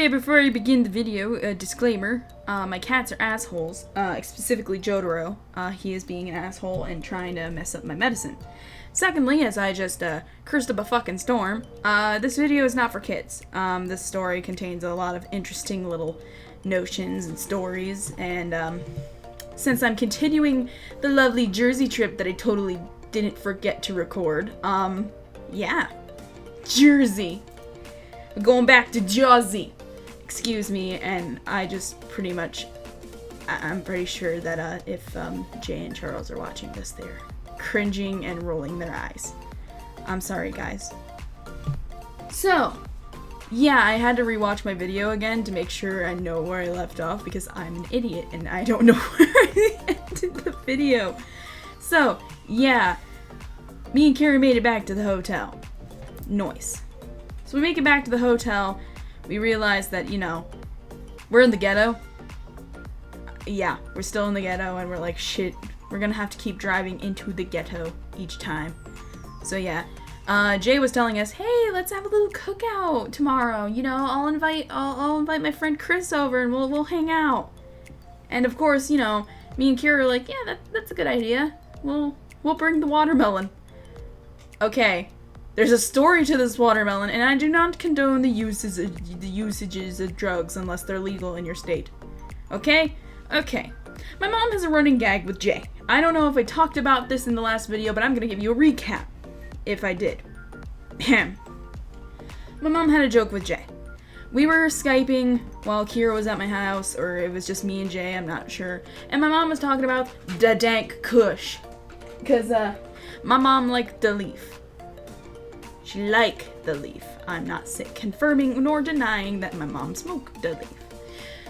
Okay, before I begin the video, a disclaimer. My cats are assholes, specifically Jotaro. He is being an asshole and trying to mess up my medicine. Secondly, as I just cursed up a fucking storm, this video is not for kids. This story contains a lot of interesting little notions and stories, and since I'm continuing the lovely Jersey trip that I totally didn't forget to record, yeah, Jersey. We're going back to Jersey. Excuse me, and I just pretty much, I'm pretty sure that if Jay and Charles are watching this, they're cringing and rolling their eyes. I'm sorry, guys. So, yeah, I had to rewatch my video again to make sure I know where I left off because I'm an idiot and I don't know where I ended the video. So, yeah, me and Kira made it back to the hotel. Nice. So we make it back to the hotel. We realize that, you know, we're in the ghetto. Yeah, we're still in the ghetto, and we're like, shit, we're gonna have to keep driving into the ghetto each time. So yeah, Jay was telling us, hey, let's have a little cookout tomorrow. You know, I'll invite my friend Chris over, and we'll hang out. And of course, you know, me and Kira are like, yeah, that's a good idea. We'll bring the watermelon. Okay. There's a story to this watermelon, and I do not condone the usages of drugs unless they're legal in your state. Okay? Okay. My mom has a running gag with Jay. I don't know if I talked about this in the last video, but I'm gonna give you a recap. If I did. Ahem. My mom had a joke with Jay. We were Skyping while Kira was at my house, or it was just me and Jay, I'm not sure. And my mom was talking about the dank kush. Because, my mom liked the leaf. She liked the leaf. I'm not confirming nor denying that my mom smoked the leaf.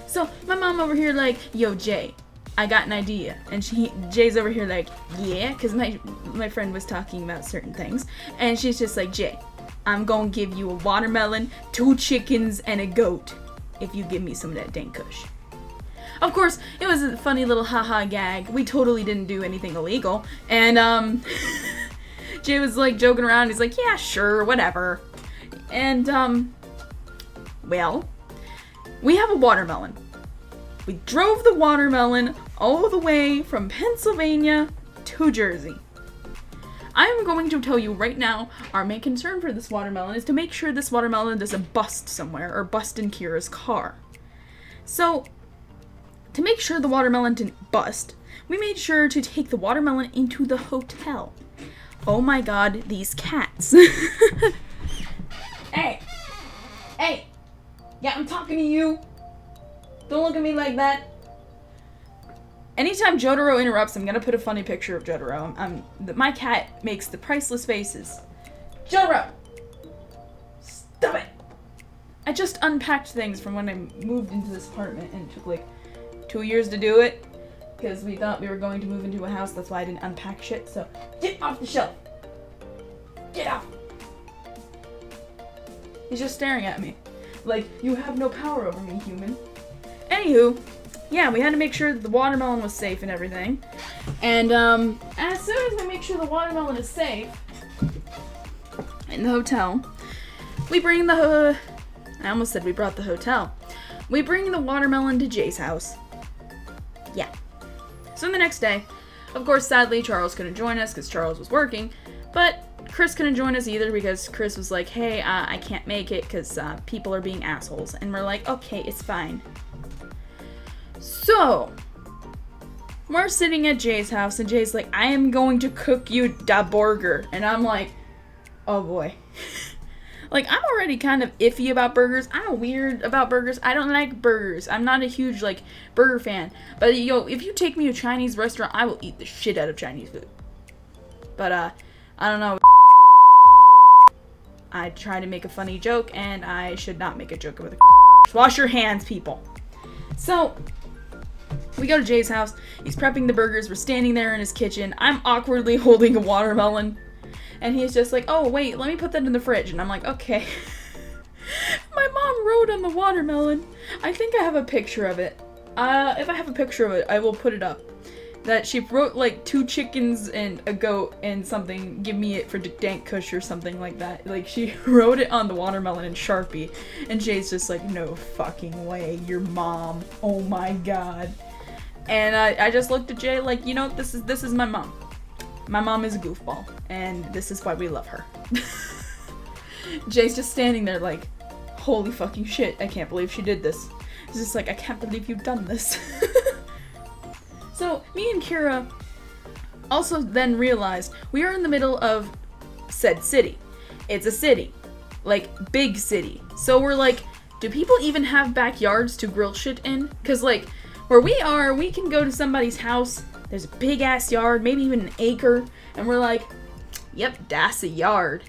So my mom over here like, yo Jay, I got an idea. And Jay's over here like, yeah, because my friend was talking about certain things. And she's just like, Jay, I'm gonna give you a watermelon, 2 chickens, and a goat if you give me some of that dank kush. Of course, it was a funny little haha gag. We totally didn't do anything illegal. And Jay was like joking around. He's like, yeah, sure, whatever. And, well, we have a watermelon. We drove the watermelon all the way from Pennsylvania to Jersey. I'm going to tell you right now, our main concern for this watermelon is to make sure this watermelon doesn't bust somewhere or bust in Kira's car. So, to make sure the watermelon didn't bust, we made sure to take the watermelon into the hotel. Oh my god, these cats. Hey! Hey! Yeah, I'm talking to you. Don't look at me like that. Anytime Jotaro interrupts, I'm gonna put a funny picture of Jotaro. My cat makes the priceless faces. Jotaro! Stop it! I just unpacked things from when I moved into this apartment, and it took like 2 years to do it. Because we thought we were going to move into a house, that's why I didn't unpack shit, so get off the shelf! Get off! He's just staring at me. Like, you have no power over me, human. Anywho, yeah, we had to make sure that the watermelon was safe and everything. And, as soon as we make sure the watermelon is safe in the hotel, we bring I almost said we brought the hotel. We bring the watermelon to Jay's house. Yeah. So the next day, of course, sadly, Charles couldn't join us because Charles was working, but Chris couldn't join us either because Chris was like, hey, I can't make it because people are being assholes. And we're like, okay, it's fine. So, we're sitting at Jay's house, and Jay's like, I am going to cook you da burger. And I'm like, oh boy. Like, I'm already kind of iffy about burgers. I'm weird about burgers. I don't like burgers. I'm not a huge, like, burger fan. But, yo, if you take me to a Chinese restaurant, I will eat the shit out of Chinese food. But, I don't know. I try to make a funny joke, and I should not make a joke with a wash your hands, people. So, we go to Jay's house. He's prepping the burgers. We're standing there in his kitchen. I'm awkwardly holding a watermelon. And he's just like, oh, wait, let me put that in the fridge. And I'm like, okay. My mom wrote on the watermelon. I think I have a picture of it. If I have a picture of it, I will put it up. that she wrote like 2 chickens and a goat and something, give me it for Dank Kush or something like that. Like, she wrote it on the watermelon in Sharpie, and Jay's just like, no fucking way, your mom, oh my god. And I just looked at Jay like, you know, this is my mom. My mom is a goofball, and this is why we love her. Jay's just standing there like, holy fucking shit, I can't believe she did this. It's just like, I can't believe you've done this. So, me and Kira also then realized we are in the middle of said city. It's a city. Like, big city. So we're like, do people even have backyards to grill shit in? Because, like, where we are, we can go to somebody's house, there's a big-ass yard, maybe even an acre, and we're like, yep, that's a yard.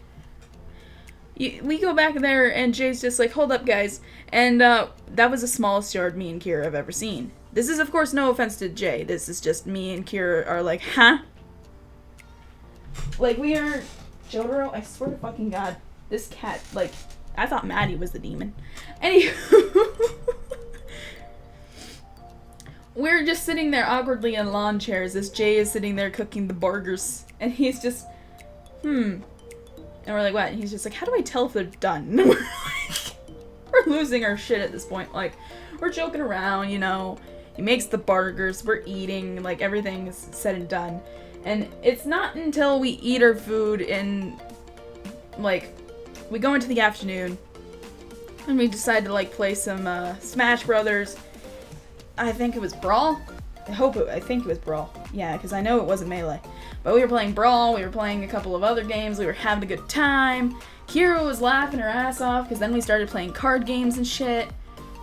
We go back there, and Jay's just like, hold up, guys. And that was the smallest yard me and Kira have ever seen. This is, of course, no offense to Jay. This is just me and Kira are like, huh? Like, we are... Jotaro, I swear to fucking God, this cat, like, I thought Maddie was the demon. Anywho... We're just sitting there awkwardly in lawn chairs as Jay is sitting there cooking the burgers. And he's just, And we're like, what? And he's just like, how do I tell if they're done? And we're like, we're losing our shit at this point. Like, we're joking around, you know. He makes the burgers, we're eating, like, everything is said and done. And it's not until we eat our food and, like, we go into the afternoon and we decide to, like, play some Smash Brothers. I think it was Brawl. I think it was Brawl. Yeah, because I know it wasn't Melee. But we were playing Brawl, we were playing a couple of other games, we were having a good time. Kira was laughing her ass off, because then we started playing card games and shit.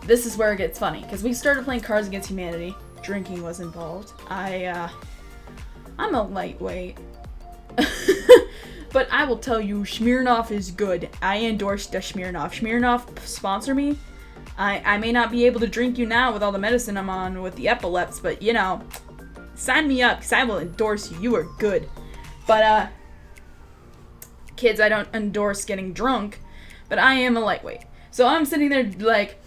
This is where it gets funny, because we started playing Cards Against Humanity. Drinking was involved. I'm a lightweight. But I will tell you, Smirnoff is good. I endorse the Smirnoff. Smirnoff, sponsor me. I may not be able to drink you now with all the medicine I'm on with the epileps, but, you know, sign me up, because I will endorse you. You are good. But, kids, I don't endorse getting drunk, but I am a lightweight. So I'm sitting there like,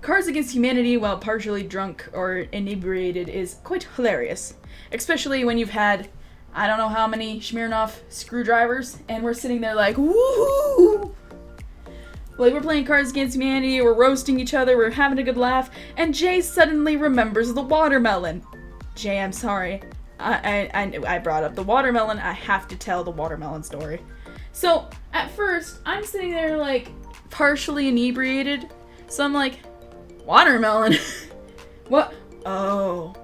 Cards Against Humanity while partially drunk or inebriated is quite hilarious. Especially when you've had, I don't know how many Smirnoff screwdrivers, and we're sitting there like, woohoo! Like, we're playing Cards Against Humanity, we're roasting each other, we're having a good laugh, and Jay suddenly remembers the watermelon. Jay, I'm sorry. I brought up the watermelon. I have to tell the watermelon story. So, at first, I'm sitting there, like, partially inebriated. So I'm like, watermelon? What? Oh,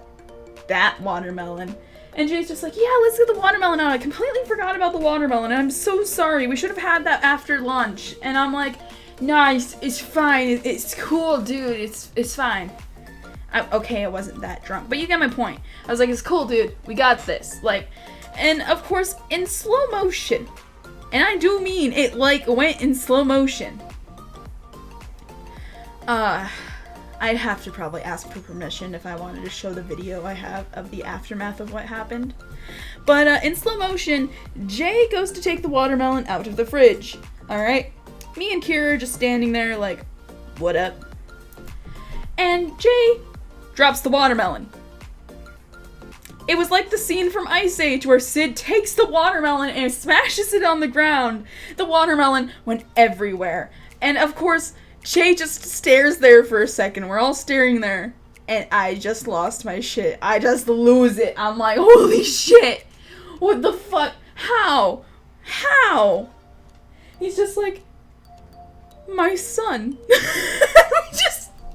that watermelon. And Jay's just like, yeah, let's get the watermelon out. I completely forgot about the watermelon, and I'm so sorry. We should have had that after lunch. And I'm like, nah, it's fine. It's cool, dude. It's fine. Okay, I wasn't that drunk, but you get my point. I was like, it's cool, dude. We got this. Like, and of course, in slow motion. And I do mean it, like, went in slow motion. I'd have to probably ask for permission if I wanted to show the video I have of the aftermath of what happened. But, in slow motion, Jay goes to take the watermelon out of the fridge. Alright? Me and Kira are just standing there like, what up? And Jay drops the watermelon. It was like the scene from Ice Age where Sid takes the watermelon and smashes it on the ground. The watermelon went everywhere. And of course, Jay just stares there for a second. We're all staring there. And I just lost my shit. I just lose it. I'm like, holy shit. What the fuck? How? How? He's just like, my son.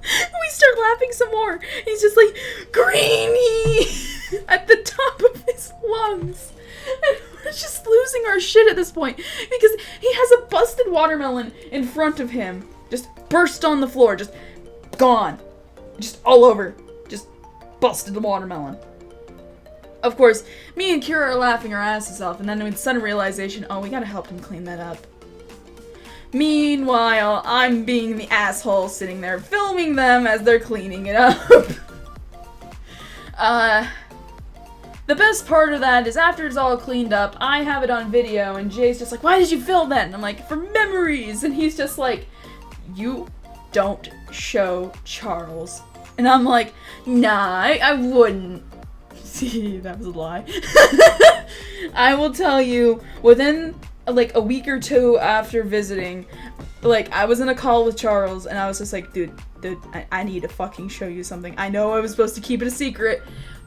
We start laughing some more. He's just like, Greenie! At the top of his lungs. And we're just losing our shit at this point. Because he has a busted watermelon in front of him. Just burst on the floor. Just gone. Just all over. Just busted the watermelon. Of course, me and Kira are laughing our asses off. And then with sudden realization, oh, we gotta help him clean that up. Meanwhile, I'm being the asshole sitting there filming them as they're cleaning it up. The best part of that is after it's all cleaned up, I have it on video, and Jay's just like, why did you film that? And I'm like, for memories. And he's just like, you don't show Charles. And I'm like, nah, I wouldn't. See, that was a lie. I will tell you, within like a week or two after visiting, like I was in a call with Charles and I was just like, dude, I need to fucking show you something. I know I was supposed to keep it a secret,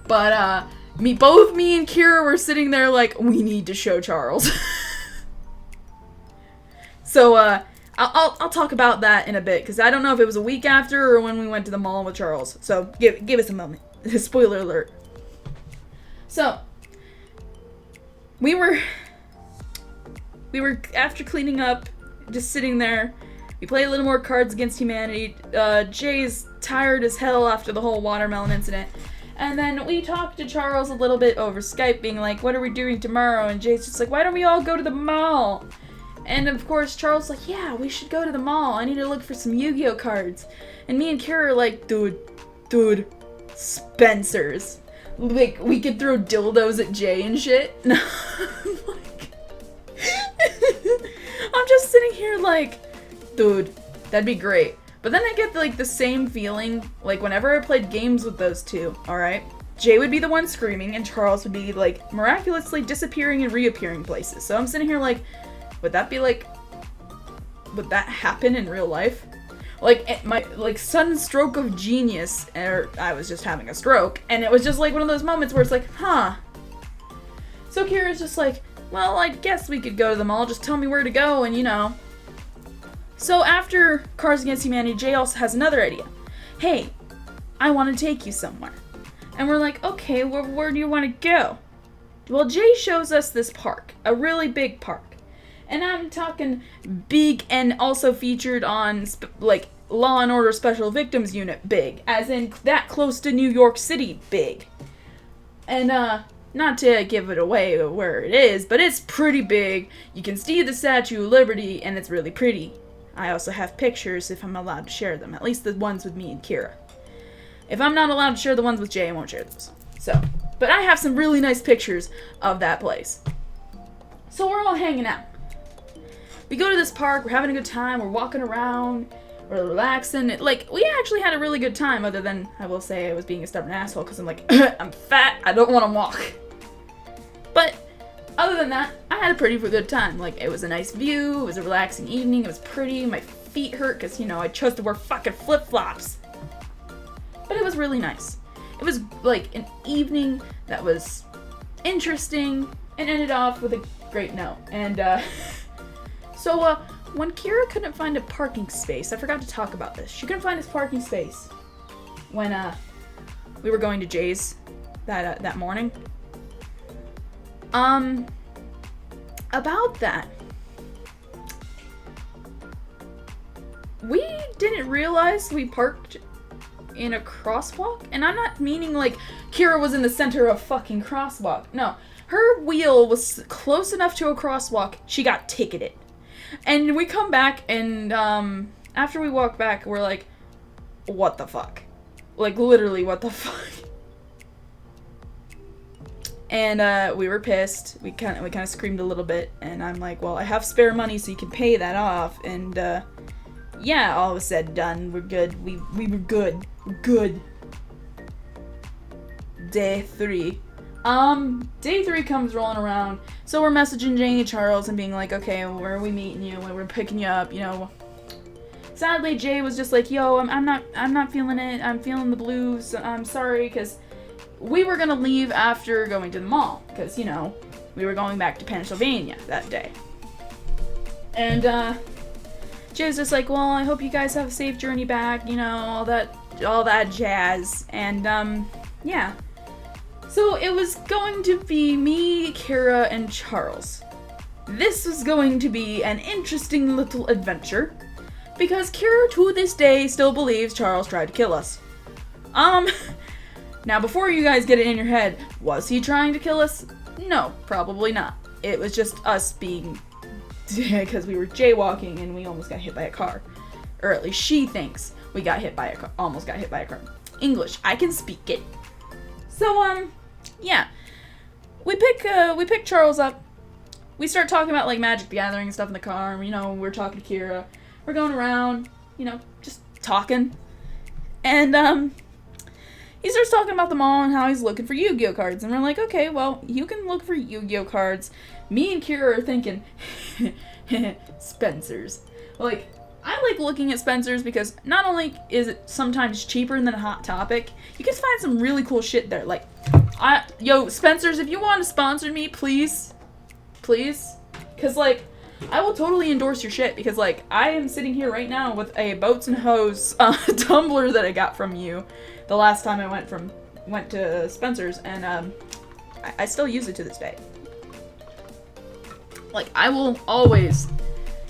but me and Kira were sitting there like, we need to show Charles. So I'll talk about that in a bit, because I don't know if it was a week after or when we went to the mall with Charles. So give us a moment. Spoiler alert. So we were after cleaning up, just sitting there. We played a little more Cards Against Humanity. Jay's tired as hell after the whole watermelon incident. And then we talked to Charles a little bit over Skype, being like, what are we doing tomorrow? And Jay's just like, why don't we all go to the mall? And of course, Charles like, yeah, we should go to the mall. I need to look for some Yu-Gi-Oh cards. And me and Kira are like, dude, Spencer's. Like, we could throw dildos at Jay and shit. I'm just sitting here like, dude, that'd be great. But then I get like the same feeling, like whenever I played games with those two, alright? Jay would be the one screaming and Charles would be like miraculously disappearing and reappearing places. So I'm sitting here like, would that happen in real life? Like, my, like, sudden stroke of genius, or I was just having a stroke, and it was just, like, one of those moments where it's like, huh. So Kira's just like, well, I guess we could go to the mall, just tell me where to go, and, you know. So after Cards Against Humanity, Jay also has another idea. Hey, I want to take you somewhere. And we're like, okay, where do you want to go? Well, Jay shows us this park, a really big park. And I'm talking big and also featured on, like, Law and Order Special Victims Unit big. As in, that close to New York City big. And, not to give it away where it is, but it's pretty big. You can see the Statue of Liberty, and it's really pretty. I also have pictures if I'm allowed to share them. At least the ones with me and Kira. If I'm not allowed to share the ones with Jay, I won't share those. So, but I have some really nice pictures of that place. So we're all hanging out. We go to this park, we're having a good time, we're walking around, we're relaxing. Like, we actually had a really good time, other than, I will say, I was being a stubborn asshole, because I'm like, I'm fat, I don't want to walk. But, other than that, I had a pretty good time. Like, it was a nice view, it was a relaxing evening, it was pretty, my feet hurt, because, you know, I chose to wear fucking flip-flops. But it was really nice. It was, like, an evening that was interesting, and ended off with a great note. And, So, when Kira couldn't find a parking space, I forgot to talk about this. She couldn't find his parking space when, we were going to Jay's that morning. About that, we didn't realize we parked in a crosswalk, and I'm not meaning like Kira was in the center of a fucking crosswalk. No, her wheel was close enough to a crosswalk, she got ticketed. And we come back, and after we walk back, we're like, what the fuck? Like, literally, what the fuck? And we were pissed. We kind of screamed a little bit, and I'm like, well, I have spare money, so you can pay that off. And yeah, all was said and done. We're good. We were good. We're good. Day 3. Day 3 comes rolling around, so we're messaging Jay and Charles and being like, okay, where are we meeting you? We're picking you up, you know. Sadly, Jay was just like, yo, I'm not feeling it. I'm feeling the blues. I'm sorry, because we were gonna leave after going to the mall, because, you know, we were going back to Pennsylvania that day. And, Jay was just like, well, I hope you guys have a safe journey back, you know, all that jazz. And, yeah. So it was going to be me, Kira, and Charles. This was going to be an interesting little adventure, because Kira to this day still believes Charles tried to kill us. Now before you guys get it in your head, was he trying to kill us? No, probably not. It was just us being, because we were jaywalking and we almost got hit by a car. Or at least she thinks we got hit by a car, almost got hit by a car. English, I can speak it. So, yeah. We pick Charles up. We start talking about, like, Magic the Gathering and stuff in the car. You know, we're talking to Kira. We're going around, you know, just talking. And, he starts talking about the mall and how he's looking for Yu-Gi-Oh cards. And we're like, okay, well, you can look for Yu-Gi-Oh cards. Me and Kira are thinking, Spencer's. Like, I like looking at Spencer's because not only is it sometimes cheaper than a Hot Topic, you can find some really cool shit there. Like, yo, Spencer's, if you want to sponsor me, please. Please. Because, like, I will totally endorse your shit because, like, I am sitting here right now with a Boats and Hose tumbler that I got from you the last time I went to Spencer's, and I still use it to this day. Like, I will always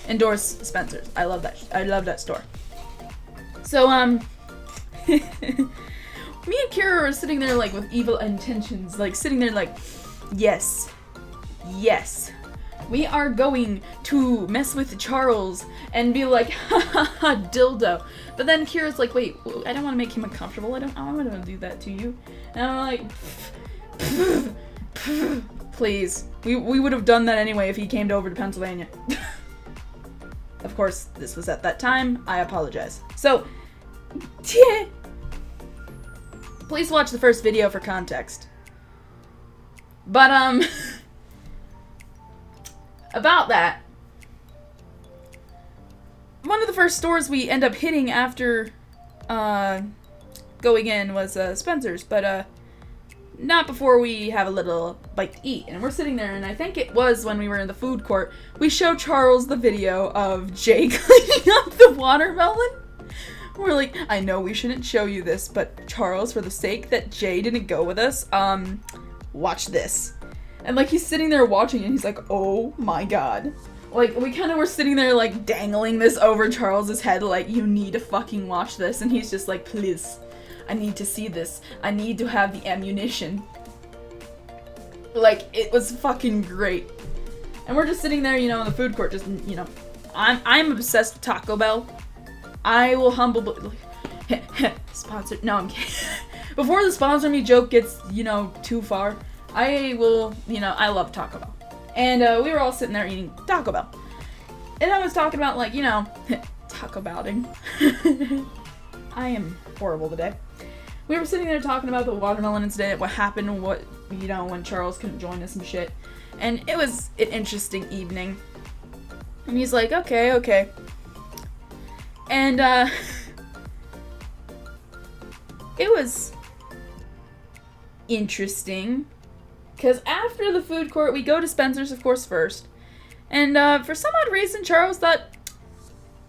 endorse Spencer's. I love that store. So, me and Kira are sitting there, like, with evil intentions, like, sitting there like, yes, we are going to mess with Charles and be like, ha ha ha, dildo. But then Kira's like, wait, I don't want to make him uncomfortable. I don't want to do that to you. And I'm like, please. We would have done that anyway if he came over to Pennsylvania. Of course, this was at that time. I apologize. So, please watch the first video for context. But, about that, one of the first stores we end up hitting after going in was Spencer's, but not before we have a little bite to eat. And we're sitting there, and I think it was when we were in the food court, we show Charles the video of Jay cleaning up the watermelon. We're like, I know we shouldn't show you this, but Charles, for the sake that Jay didn't go with us, watch this. And, like, he's sitting there watching, and he's like, oh my god. Like, we kind of were sitting there, like, dangling this over Charles's head, like, you need to fucking watch this. And he's just like, please, I need to see this. I need to have the ammunition. Like, it was fucking great. And we're just sitting there, you know, in the food court, just, you know, I'm obsessed with Taco Bell. I will sponsor, no, I'm kidding. Before the sponsor me joke gets, you know, too far, I will, you know, I love Taco Bell. And we were all sitting there eating Taco Bell. And I was talking about, like, you know, Taco Belling. I am horrible today. We were sitting there talking about the watermelon incident, what happened, what, you know, when Charles couldn't join us and shit. And it was an interesting evening. And he's like, okay. And, it was interesting. Because after the food court, we go to Spencer's, of course, first. And for some odd reason, Charles thought,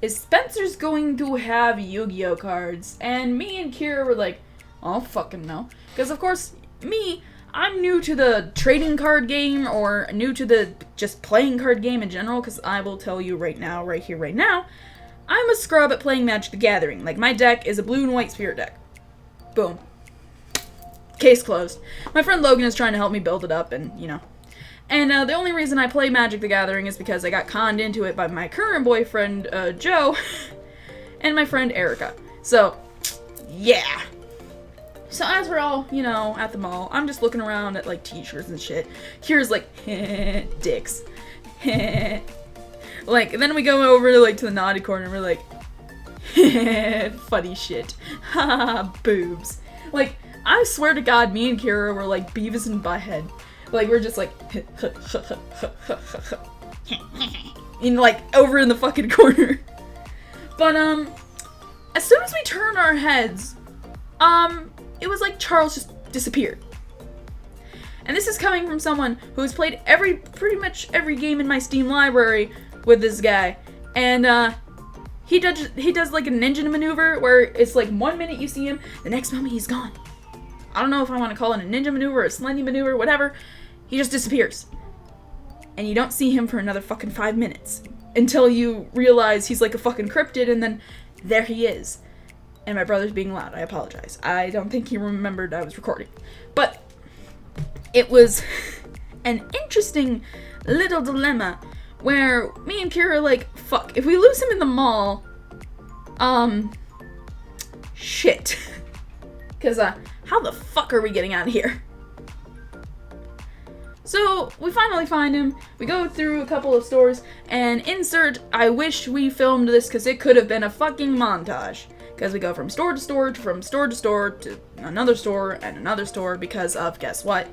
is Spencer's going to have Yu-Gi-Oh cards? And me and Kira were like, oh, fucking no. Because, of course, I'm new to the trading card game, or new to the just playing card game in general, because I will tell you right now, right here, right now, I'm a scrub at playing Magic the Gathering. Like, my deck is a blue and white spirit deck. Boom. Case closed. My friend Logan is trying to help me build it up, and, you know. And the only reason I play Magic the Gathering is because I got conned into it by my current boyfriend, Joe, and my friend Erica. So, yeah. So as we're all, you know, at the mall, I'm just looking around at, like, t-shirts and shit. Kira's like, dicks. Like, and then we go over, like, to the naughty corner, and we're like, funny shit. Ha, boobs. Like, I swear to God, me and Kira were like Beavis and Butthead. Like, we're just like, in, like, over in the fucking corner. But, as soon as we turned our heads, it was like Charles just disappeared. And this is coming from someone who has played pretty much every game in my Steam library with this guy. And, he does like a ninja maneuver where it's like 1 minute you see him, the next moment he's gone. I don't know if I want to call it a ninja maneuver or a slendy maneuver, whatever. He just disappears. And you don't see him for another fucking 5 minutes. Until you realize he's like a fucking cryptid, and then there he is. And my brother's being loud. I apologize. I don't think he remembered I was recording. But it was an interesting little dilemma where me and Kira are like, fuck, if we lose him in the mall, shit. Because, how the fuck are we getting out of here? So, we finally find him, we go through a couple of stores, and insert, I wish we filmed this because it could have been a fucking montage. Because we go from store to store, from store to store, to another store, and another store, because of, guess what?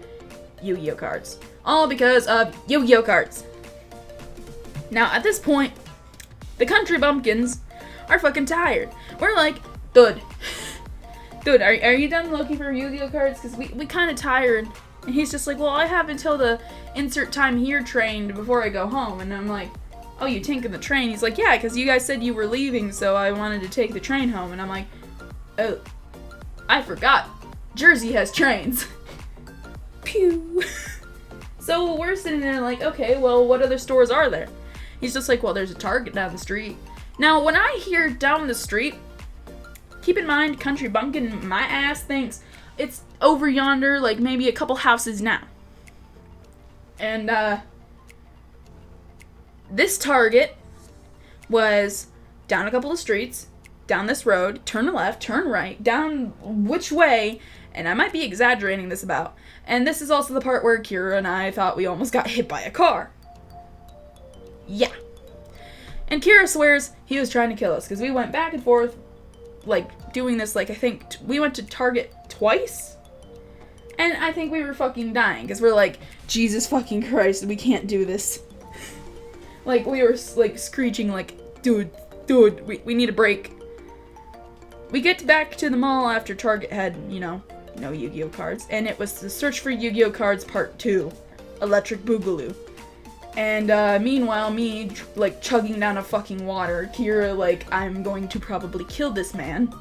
Yu-Gi-Oh cards. All because of Yu-Gi-Oh cards. Now, at this point, the country bumpkins are fucking tired. We're like, dude, are you done looking for Yu-Gi-Oh cards? Because we kind of tired. And he's just like, well, I have until the insert time here train before I go home. And I'm like, oh, you taking the train? He's like, yeah, because you guys said you were leaving, so I wanted to take the train home. And I'm like, oh, I forgot. Jersey has trains. Pew. So we're sitting there like, okay, well, what other stores are there? He's just like, well, there's a Target down the street. Now, when I hear down the street, keep in mind, country bumpkin, my ass thinks it's over yonder, like maybe a couple houses now. And, this Target was down a couple of streets, down this road, turn left, turn right, down which way, and I might be exaggerating this about. And this is also the part where Kira and I thought we almost got hit by a car. Yeah. And Kira swears he was trying to kill us, because we went back and forth, like, doing this, like, I think, we went to Target twice? And I think we were fucking dying, because we're like, Jesus fucking Christ, we can't do this. Like, we were, like, screeching, like, dude, we need a break. We get back to the mall after Target had, no Yu-Gi-Oh cards, and it was the Search for Yu-Gi-Oh cards Part 2, Electric Boogaloo. And, meanwhile, me, like, chugging down a fucking water, Kira, like, I'm going to probably kill this man.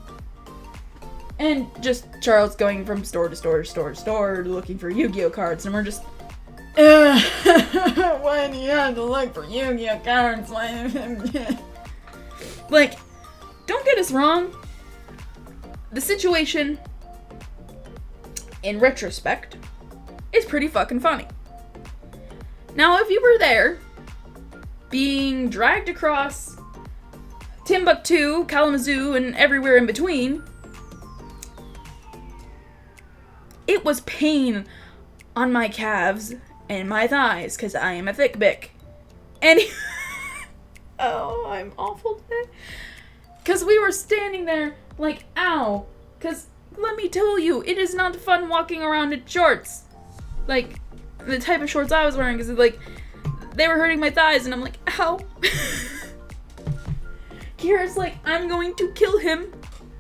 And just Charles going from store to store to store to store looking for Yu-Gi-Oh cards, and we're just, why do you have to look for Yu-Gi-Oh cards? Like, don't get us wrong. The situation, in retrospect, is pretty fucking funny. Now, if you were there, being dragged across Timbuktu, Kalamazoo, and everywhere in between, it was pain on my calves and my thighs, because I am a thick bick. And oh, I'm awful today. Because we were standing there like, ow. Because, let me tell you, it is not fun walking around in shorts. Like, the type of shorts I was wearing, because, like, they were hurting my thighs, and I'm like, ow. Kira's like, I'm going to kill him.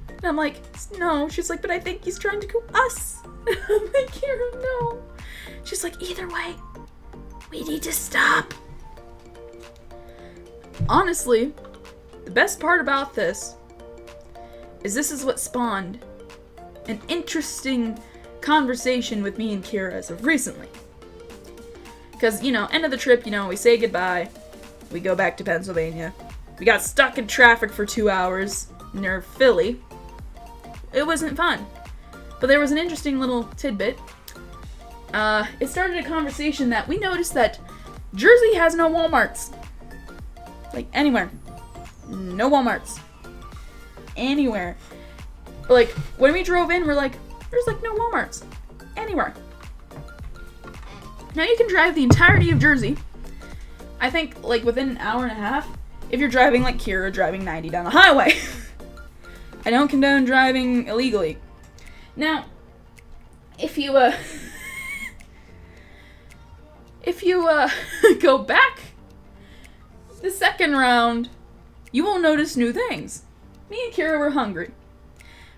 And I'm like, no. She's like, but I think he's trying to kill us. I'm like, Kira, no. She's like, either way, we need to stop. Honestly, the best part about this is what spawned an interesting conversation with me and Kira as of recently. Because, end of the trip, we say goodbye. We go back to Pennsylvania. We got stuck in traffic for 2 hours near Philly. It wasn't fun. But there was an interesting little tidbit. It started a conversation that we noticed that Jersey has no Walmarts. Like, anywhere. No Walmarts. Anywhere. Like, when we drove in, we're like, there's, like, no Walmarts. Anywhere. Now, you can drive the entirety of Jersey, I think, like, within an hour and a half, if you're driving like Kira, driving 90 down the highway. I don't condone driving illegally. Now, if you go back the second round, you will notice new things. Me and Kira were hungry.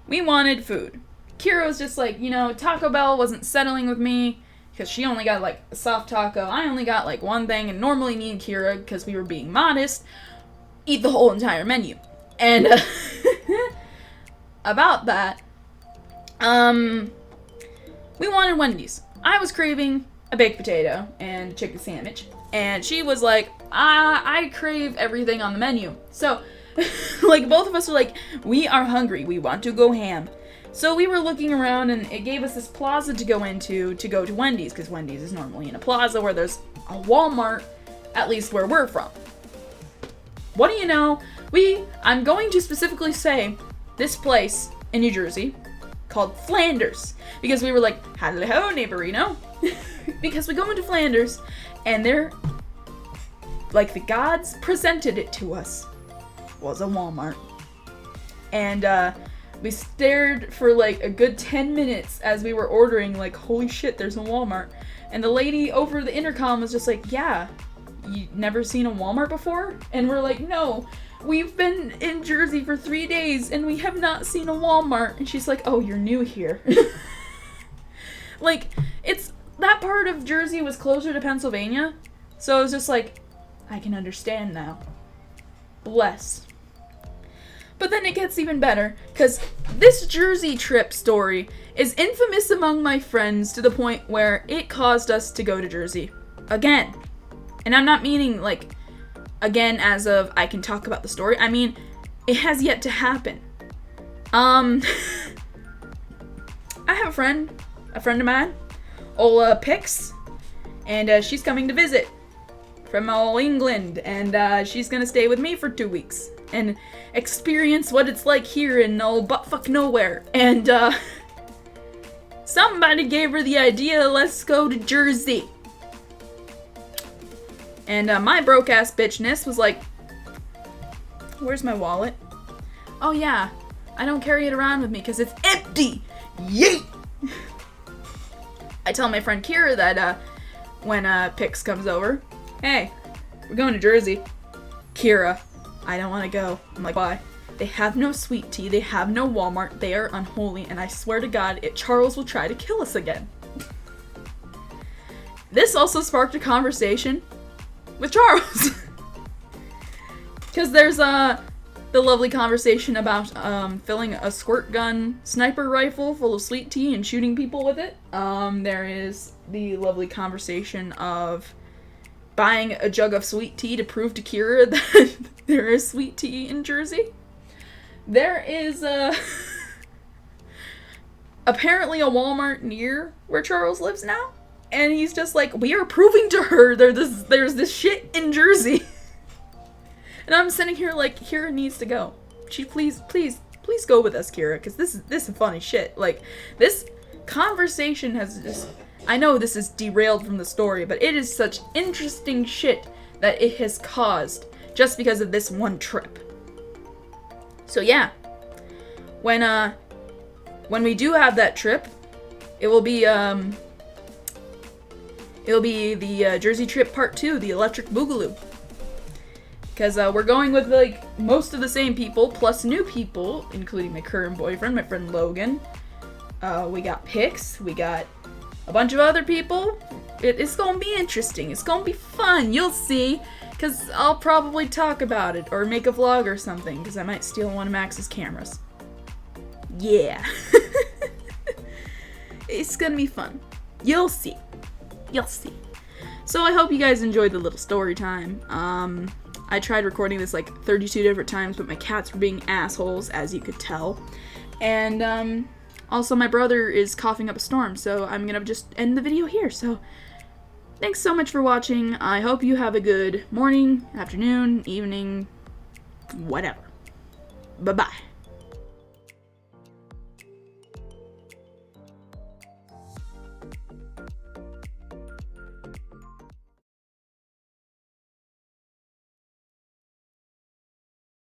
We wanted food. Kira was just like, Taco Bell wasn't settling with me, because she only got, like, a soft taco. I only got, like, one thing, and normally me and Kira, because we were being modest, eat the whole entire menu. And, about that, we wanted Wendy's. I was craving a baked potato and a chicken sandwich, and she was like, I crave everything on the menu. So, like, both of us were like, we are hungry, we want to go ham. So we were looking around, and it gave us this plaza to go into to go to Wendy's, because Wendy's is normally in a plaza where there's a Walmart, at least where we're from. What do you know? I'm going to specifically say this place in New Jersey called Flanders, because we were like, hello, neighborino. Because we go into Flanders, and they're, like, the gods presented it to us, was a Walmart. And we stared for like a good 10 minutes as we were ordering, like, holy shit, there's a Walmart. And the lady over the intercom was just like, yeah, you never seen a Walmart before? And we're like, no, we've been in Jersey for 3 days and we have not seen a Walmart. And she's like, oh, you're new here. Like, it's, that part of Jersey was closer to Pennsylvania. So it was just like, I can understand now. Bless. But then it gets even better, because this Jersey trip story is infamous among my friends to the point where it caused us to go to Jersey. Again. And I'm not meaning, like, again as of I can talk about the story. I mean, it has yet to happen. I have a friend of mine, Ola Pix, and she's coming to visit from all England, and she's gonna stay with me for 2 weeks and experience what it's like here in old buttfuck nowhere. And somebody gave her the idea, let's go to Jersey. And my broke ass bitchness was like, where's my wallet? Oh yeah, I don't carry it around with me because it's empty. Yeet! I tell my friend Kira that when Pix comes over, hey, we're going to Jersey. Kira, I don't want to go. I'm like, why? They have no sweet tea, they have no Walmart, they are unholy, and I swear to God, Charles will try to kill us again. This also sparked a conversation with Charles. Because there's the lovely conversation about filling a squirt gun sniper rifle full of sweet tea and shooting people with it. There is the lovely conversation of buying a jug of sweet tea to prove to Kira that there is sweet tea in Jersey. There is apparently a Walmart near where Charles lives now. And he's just like, we are proving to her there's this shit in Jersey. And I'm sitting here like, Kira needs to go. Please go with us, Kira, because this is funny shit. Like, this conversation has just, I know this is derailed from the story, but it is such interesting shit that it has caused just because of this one trip. So yeah, when we do have that trip, it will be the Jersey trip part 2, the electric Boogaloo. Because we're going with, like, most of the same people, plus new people, including my current boyfriend, my friend Logan. We got Pix, we got a bunch of other people. It's gonna be interesting, it's gonna be fun, you'll see. Because I'll probably talk about it, or make a vlog or something, because I might steal one of Max's cameras. Yeah. It's gonna be fun. You'll see. You'll see. So I hope you guys enjoyed the little story time. I tried recording this like 32 different times, but my cats were being assholes, as you could tell. And also my brother is coughing up a storm, so I'm gonna just end the video here. So thanks so much for watching. I hope you have a good morning, afternoon, evening, whatever. Bye-bye.